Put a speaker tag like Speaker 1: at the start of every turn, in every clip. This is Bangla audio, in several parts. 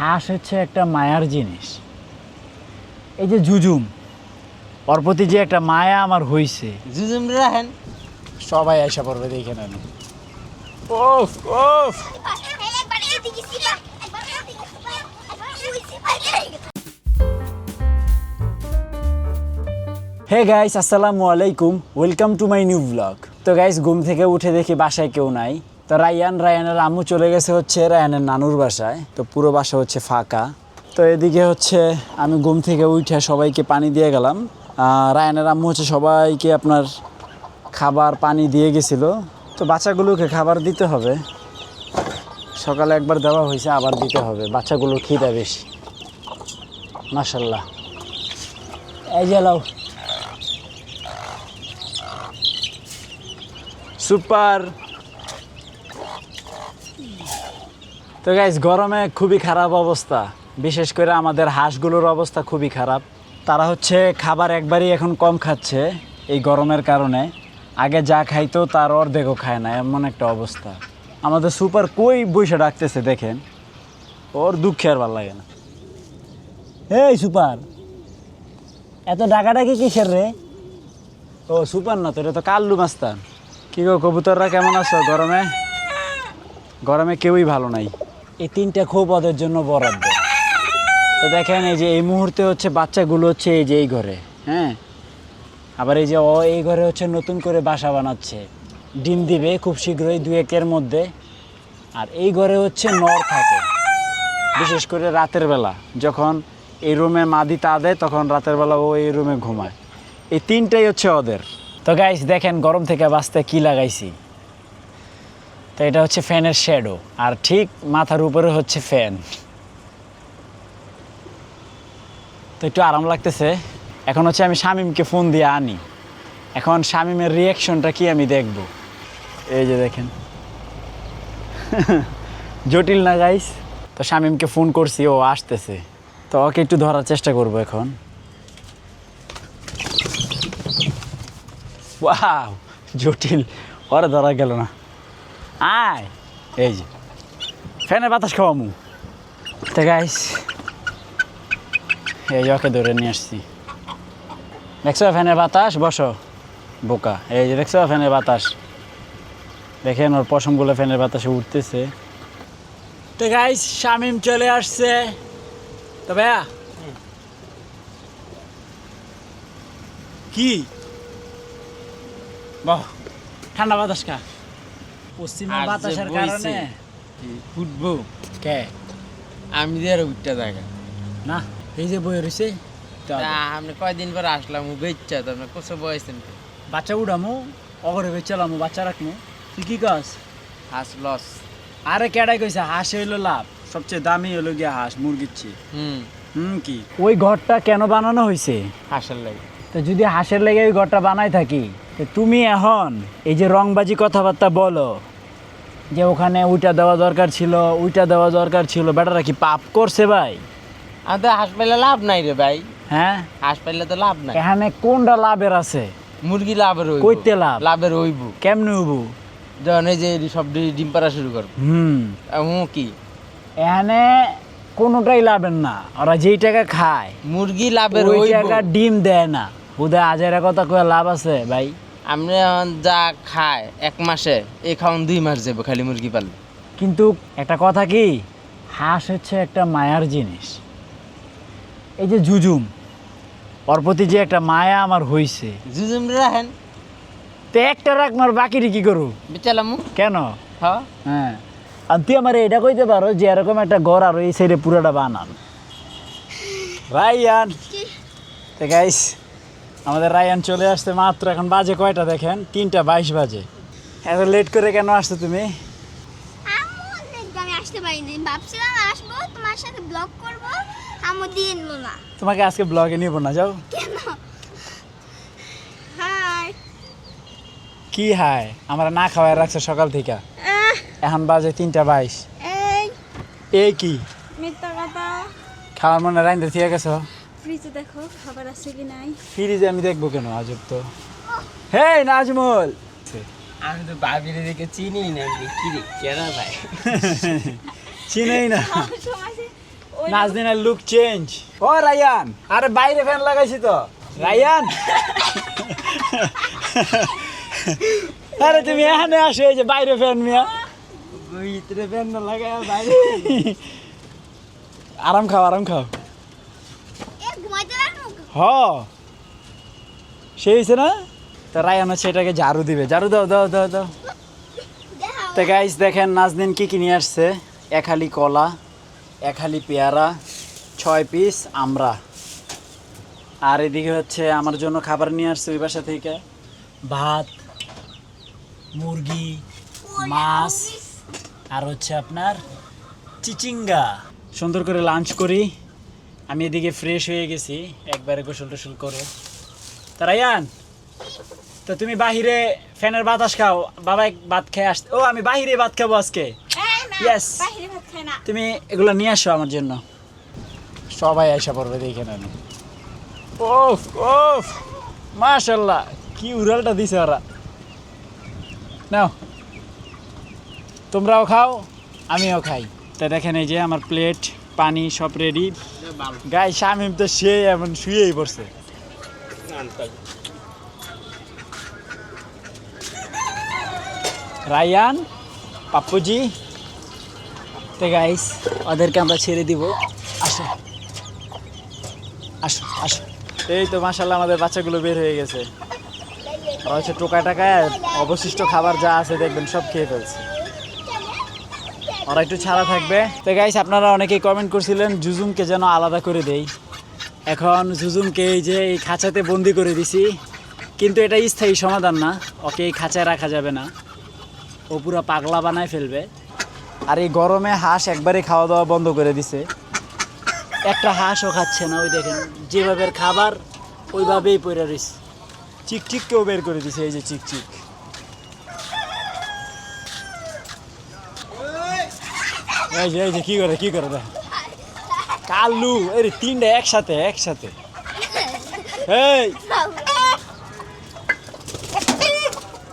Speaker 1: হাঁস হচ্ছে একটা মায়ার জিনিস। এই যে জুজুম, ওর প্রতি যে একটা মায়া আমার হইছে।
Speaker 2: জুজুম রাখেন,
Speaker 1: সবাই আশা পড়বে দেখে নেন। ওফ ওফ, হে গাইস, আসসালামু আলাইকুম, welcome to my new blog. তো গাইস, ঘুম থেকে উঠে দেখি বাসায় কেউ নাই। তো রায়ানের আম্মু চলে গেছে হচ্ছে রায়ানের নানুর বাসায়। তো পুরো বাসা হচ্ছে ফাঁকা। তো এদিকে হচ্ছে আমি ঘুম থেকে উঠে সবাইকে পানি দিয়ে গেলাম। রায়ানের আম্মু হচ্ছে সবাইকে আপনার খাবার পানি দিয়ে গেছিলো। তো বাচ্চাগুলোকে খাবার দিতে হবে, সকালে একবার দেওয়া হয়েছে, আবার দিতে হবে। বাচ্চাগুলোর খিদা বেশি। মাশাল্লাহ, এই যে লাও, সুপার। তো গাইস, গরমে খুবই খারাপ অবস্থা, বিশেষ করে আমাদের হাঁসগুলোর অবস্থা খুবই খারাপ। তারা হচ্ছে খাবার একবারই এখন কম খাচ্ছে এই গরমের কারণে। আগে যা খাইতো তার অর্ধেকও খায় না, এমন একটা অবস্থা। আমাদের সুপার কই বইসা ডাকতেছে দেখেন, ওর দুঃখে আর ভালো লাগে না। এই সুপার, এত ডাকাডাকি কিসের রে? ও সুপার না তো, এটা তো কাল্লু মাস্তান। কি গো কবুতররা, কেমন আছো? গরমে কেউই ভালো নাই। এই তিনটা খুব ওদের জন্য বরাদ্দ। তো দেখেন, এই যে এই মুহূর্তে হচ্ছে বাচ্চাগুলো হচ্ছে এই যে এই ঘরে, হ্যাঁ। আবার এই যে এই ঘরে হচ্ছে নতুন করে বাসা বানাচ্ছে, ডিম দিবে খুব শীঘ্রই, 2-1 মধ্যে। আর এই ঘরে হচ্ছে নর থাকে, বিশেষ করে রাতের বেলা যখন এই রুমে মাদি তা দেয়, তখন রাতের বেলা ও এই রুমে ঘুমায়। এই তিনটাই হচ্ছে ওদের। তো গাইস দেখেন, গরম থেকে বাঁচতে কি লাগাইছি। তো এটা হচ্ছে ফ্যানের শ্যাডো, আর ঠিক মাথার উপরে হচ্ছে ফ্যান। তো একটু আরাম লাগতেছে। এখন হচ্ছে আমি শামিমকে ফোন দিয়ে আনি। এখন শামিমের রিয়াকশনটা কি আমি দেখব। এই যে দেখেন, জটিল না গাইস? তো শামিমকে ফোন করছি, ও আসতেছে। তো ওকে একটু ধরার চেষ্টা করব এখন। ওয়াও, জটিল, ওরা ধরা গেল না। আয়, এই যে ফ্যানের বাতাস খাওয়ামু। তো গাইস, এই ওকে ধরে নিয়ে আসছি। দেখছো ফ্যানের বাতাস? বসো বোকা। এই যে দেখছো ফ্যানের বাতাস, দেখেন ওর পশমগুলো ফ্যানের বাতাসে উঠতেছে। তো গাইস, শামিম চলে আসছে। তো ভাইয়া, কি বাহ, ঠান্ডা বাতাস খা। পশ্চিমা বাতাসের কারণে
Speaker 2: ফুটবো
Speaker 1: কে
Speaker 2: আমি দিয়ে উঠটা জায়গা
Speaker 1: না, এই যে বই রয়েছে।
Speaker 2: আপনি কয়দিন পর আসলাম বেচ্চা, তো আপনি কোথাও বয়েছেন?
Speaker 1: বাচ্চা উড়ামু, অগরে বেচালামু, বাচ্চা রাখমু। তুই কি কাজ?
Speaker 2: হাঁস লস।
Speaker 1: আরে কেডাই কইছে হাঁস হইলো লাভ, সবচেয়ে দামি হলো গিয়া হাঁস, মুরগির চেয়ে। কি ওই ঘরটা কেন বানানো হয়েছে?
Speaker 2: হাঁসের লাগে।
Speaker 1: তো যদি হাঁসের লেগে ওই ঘরটা বানাই থাকি, তো তুমি এখন এই যে রংবাজি কথাবার্তা বলো যে ওখানে ওইটা দেওয়া দরকার ছিল, ওইটা দেওয়া দরকার ছিল, বেটারা কি পাপ করছে ভাই?
Speaker 2: আমি তো হাঁস পাইলে লাভ নাই রে ভাই।
Speaker 1: হ্যাঁ,
Speaker 2: হাঁস পাইলে তো লাভ নাই।
Speaker 1: এখানে কোনটা লাভের আছে?
Speaker 2: মুরগি লাভের হইব।
Speaker 1: কইতে লাভ?
Speaker 2: লাভের হইব
Speaker 1: কেমনে হইবো?
Speaker 2: যখন এই যে সব ডিম পাড়া শুরু করবো। কি
Speaker 1: এখানে কোনোটাই লাভের না। ওরা যেই টাকা খায়,
Speaker 2: মুরগি লাভের
Speaker 1: ওই
Speaker 2: হইব।
Speaker 1: টাকা ডিম দেয় না। বোধহয় আজের কথা কয়ে লাভ আছে ভাই?
Speaker 2: আপনি এখন যা খায় এক মাসে, এই খাওয়ান 2 মাস যাবো খালি মুরগি পাললে।
Speaker 1: কিন্তু একটা কথা কি, হাঁস হচ্ছে একটা মায়ার জিনিস। এই যে জুজুম, ওর প্রতি যে একটা মায়া আমার হইছে।
Speaker 2: জুজুম রাখেন,
Speaker 1: তো একটা রাখমার বাকিটি কি করু?
Speaker 2: বেচালামু
Speaker 1: কেন?
Speaker 2: হ্যাঁ,
Speaker 1: আর তুই আমার এটা কইতে পারো যে এরকম একটা ঘর আর এই সাইডে পুরোটা বানান। রায়ান, তো গাইস, আমাদের রায়ান চলে আসতে মাত্র। এখন বাজে কয়টা দেখেন? 3:22 বাজে। এত লেট করে কেন আসছো তুমি?
Speaker 3: আমি আসতে পারিনি, ভাবছিলাম আসবো তোমার সাথে ব্লগ করবো, আমু দিয়ে নিলো না।
Speaker 1: তোমাকে আজকে ব্লগে নিব না, যাও।
Speaker 3: কেন? হাই।
Speaker 1: কি হাই? আমরা না খাওয়াই রাখছে সকাল থেকে, এখন বাজে 3:22। এই কি
Speaker 3: মিথ্যা কথা।
Speaker 1: খাওয়ার মনে রাইন্দে ঠিক গেছো?
Speaker 3: ফ্রিজে দেখো খাবার আছে কি নাই।
Speaker 1: ফ্রিজে আমি দেখবো কেন? আজব তো। হে নাজমুল,
Speaker 2: আমি তো ভাবিরে দেখে চিনি না। কি রে কেন ভাই?
Speaker 1: চিনেই না।
Speaker 3: ও
Speaker 1: নাজদিনের লুক চেঞ্জ। ও রায়ান, আরে বাইরে ফ্যান লাগাইছি তো রায়ান। আরে তুমি এখানে আসো, এই যে বাইরে ফ্যান মিয়া,
Speaker 2: ভিতরে ফ্যান না লাগায় বাইরে।
Speaker 1: আরাম খাও আরাম খাও।
Speaker 3: এ ঘুমাইতে পারবো?
Speaker 1: হ সেই হয়েছে না? তো রায়ান হচ্ছে এটাকে ঝাড়ু দিবে, ঝাড়ু দাও দাও দাও দাও।
Speaker 3: দেখাও।
Speaker 1: তো গাইস দেখেন নাজদিন কি নিয়ে আসছে। এক হালি কলা, এক হালি পেয়ারা, 6 পিস আমরা। আর এদিকে হচ্ছে আমার জন্য খাবার নিয়ে আসছে ওই বাসা থেকে, ভাত, মুরগি, মাছ, আর হচ্ছে আপনার চিচিঙ্গা। সুন্দর করে লাঞ্চ করি। আমি এদিকে ফ্রেশ হয়ে গেছি একবারে গোসল টোসল করে। তা রায়ান, তো তুমি বাহিরে ফ্যানের বাতাস খাও, বাবা এক ভাত খেয়ে আসতে। ও আমি বাহিরে ভাত খাবো আজকে। Yes.
Speaker 3: বাইরে ভাত খাই না।
Speaker 1: তুমি এগুলো নিয়ে আসো আমার জন্য। সবাই আইসা পড়বে দেখে নেন। ওফ ওফ মাশাল্লাহ, কি উড়ালটা দিছে ওরা। নাও তোমরাও খাও, আমিও খাই। তা দেখেন এই যে আমার প্লেট, পানি সব রেডি। গাই শামিম তো সে এমন শুয়েই পড়ছে। রায়ান, পাপ্পুজি, তো গাইস ওদেরকে আমরা ছেড়ে দিব। আসো আসো আসো। এই তো মাশাল্লাহ আমাদের বাচ্চাগুলো বের হয়ে গেছে। ওরা হচ্ছে টোকায় টাকায় অবশিষ্ট খাবার যা আছে দেখবেন সব খেয়ে ফেলছে। ওরা একটু ছাড়া থাকবে। তো গাইস আপনারা অনেকেই কমেন্ট করছিলেন জুজুমকে যেন আলাদা করে দেই। এখন জুজুমকে এই যে এই খাঁচাতে বন্দি করে দিছি, কিন্তু এটা স্থায়ী সমাধান না। ওকে এই খাঁচায় রাখা যাবে না, ও পুরো পাগলা বানায় ফেলবে। আর এই গরমে হাঁস একবারে খাওয়া দাওয়া বন্ধ করে দিছে, একটা হাঁসও খাচ্ছে না। ওই দেখেন যেভাবে খাবার ওইভাবেই পড়ে রয়েছে। চিকচিককেও বের করে দিছে, এই যে চিকচিক। এই যে কি করে দেখ কালু, এই তিনটা একসাথে একসাথে। এই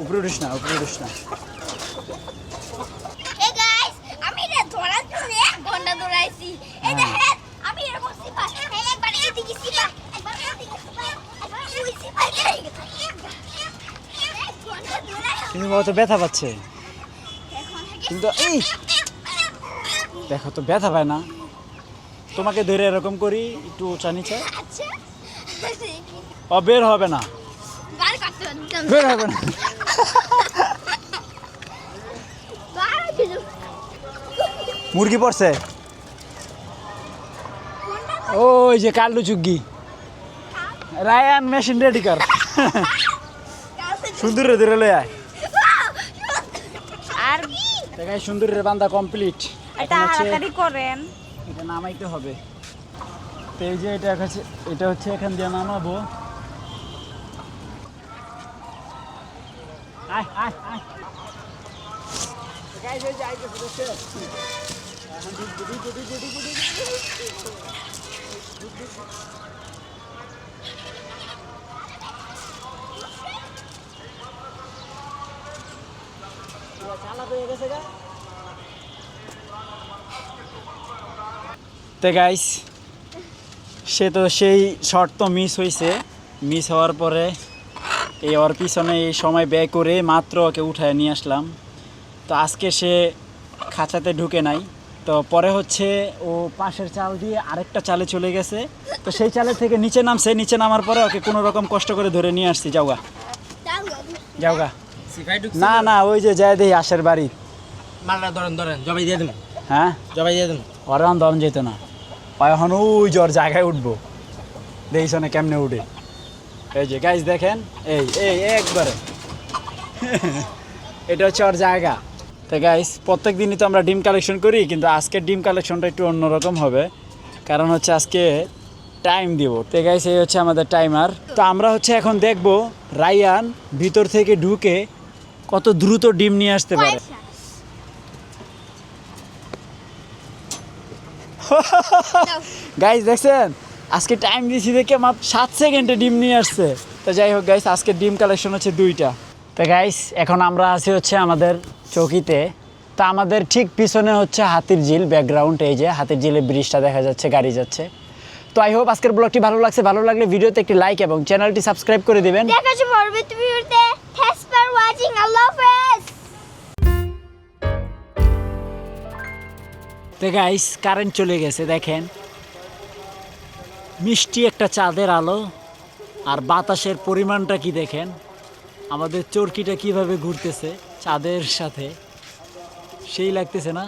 Speaker 1: উপরে উঠিস না, উপরে উঠিস না।
Speaker 3: এই গাইস, আমি এটা ধরার জন্য 1 ঘন্টা দৌড়াইছি। এই দেখেন, আমি এরকম সিপা, একবার এদিকে সিপা, একবার ওদিকে সিপা, একবার ওই সিপা খেয়ে গেছে। 1 ঘন্টা দৌড়াইছি।
Speaker 1: কিন্তু ও তো ব্যথা পাচ্ছে,
Speaker 3: এখন থেকে
Speaker 1: কিন্তু এই দেখো তো ব্যথা পায় না। তোমাকে ধরে এরকম করি একটু উঁচা নিচে,
Speaker 3: আচ্ছা
Speaker 1: ও বের হবে না,
Speaker 3: বার করতে পারতাম।
Speaker 1: বের হবে না।
Speaker 3: বার কিছু
Speaker 1: মুরগি পড়ছে, ওই যে কাল্লু চুগ্গি। রায়ান মেশিন রেডি কর, সুন্দর ধরে লয়ে আয়।
Speaker 4: আর
Speaker 1: দেখাই সুন্দরের বান্দা কমপ্লিট। এখন হচ্ছে
Speaker 4: তাড়াতাড়ি করেন।
Speaker 1: এটা নামাইতে হবে। তো এই যে এটা হচ্ছে এখান দিয়ে নামাবো। আয় আয় আয়। গাইস এই যে আইতেছে দেখছেন? এখন গুটি। তো গাইস সে তো সেই শট তো মিস হয়েছে। মিস হওয়ার পরে এই ওর পিছনে এই সময় ব্যয় করে মাত্র ওকে উঠায় নিয়ে আসলাম। তো আজকে সে খাঁচাতে ঢুকে নাই, তো পরে হচ্ছে ও পাশের চাল দিয়ে আরেকটা চালে চলে গেছে। তো সেই চালের থেকে নিচে নামছে, নিচে নামার পরে ওকে কোনো রকম কষ্ট করে ধরে নিয়ে আসছি। যাওগা যাওগা।
Speaker 2: সিপাই ঢুকছে
Speaker 1: না না ওই যে যায় দেই আশের বাড়ি।
Speaker 2: মালটা ধরেন জবাই দিয়ে দেবেন,
Speaker 1: হ্যাঁ
Speaker 2: জবাই দিয়ে দেবেন।
Speaker 1: ওরা ধরন যেত না, এখন ওই জ্বর জায়গায় উঠবো, দেখিস না কেমনে উঠে। এই যে গাইস দেখেন, এই এই একবারে এটা হচ্ছে ওর জায়গা। তো গাইস প্রত্যেক দিনই তো আমরা ডিম কালেকশন করি, কিন্তু আজকের ডিম কালেকশনটা একটু অন্যরকম হবে, কারণ হচ্ছে আজকে টাইম দিব। তো গাইস এই হচ্ছে আমাদের টাইমার। তো আমরা হচ্ছে এখন দেখব রায়ান ভিতর থেকে ঢুকে কত দ্রুত ডিম নিয়ে আসতে পারে। গাইস দেখছেন আজকে টাইম দিয়েছি দেখে মাত্র 7 সেকেন্ডে ডিম নিয়ে আসছে। তো যাই হোক গাইস আজকে ডিম কালেকশন হচ্ছে 2টা। তো গাইস এখন আমরা আছি হচ্ছে আমাদের চৌকিতে। তো আমাদের ঠিক পিছনে হচ্ছে হাতির ঝিল, ব্যাকগ্রাউন্ড এই যে হাতির ঝিলের ব্রিজটা দেখা যাচ্ছে, গাড়ি যাচ্ছে। তো আই হোপ আজকের ব্লগটি ভালো লাগছে, ভালো লাগলে ভিডিওতে একটি লাইক এবং চ্যানেলটি সাবস্ক্রাইব করে দিবেন।
Speaker 3: দেখা হচ্ছে পরবর্তী ভিডিওতে। থ্যাঙ্কস ফর ওয়াচিং, আল্লাহ হাফেজ।
Speaker 1: তো গাইস কারেন্ট চলে গেছে, দেখেন মিষ্টি একটা চাঁদের আলো আর বাতাসের পরিমাণটা কি দেখেন, আমাদের চরকিটা কিভাবে ঘুরতেছে চাঁদের সাথে, সেই লাগতেছে না?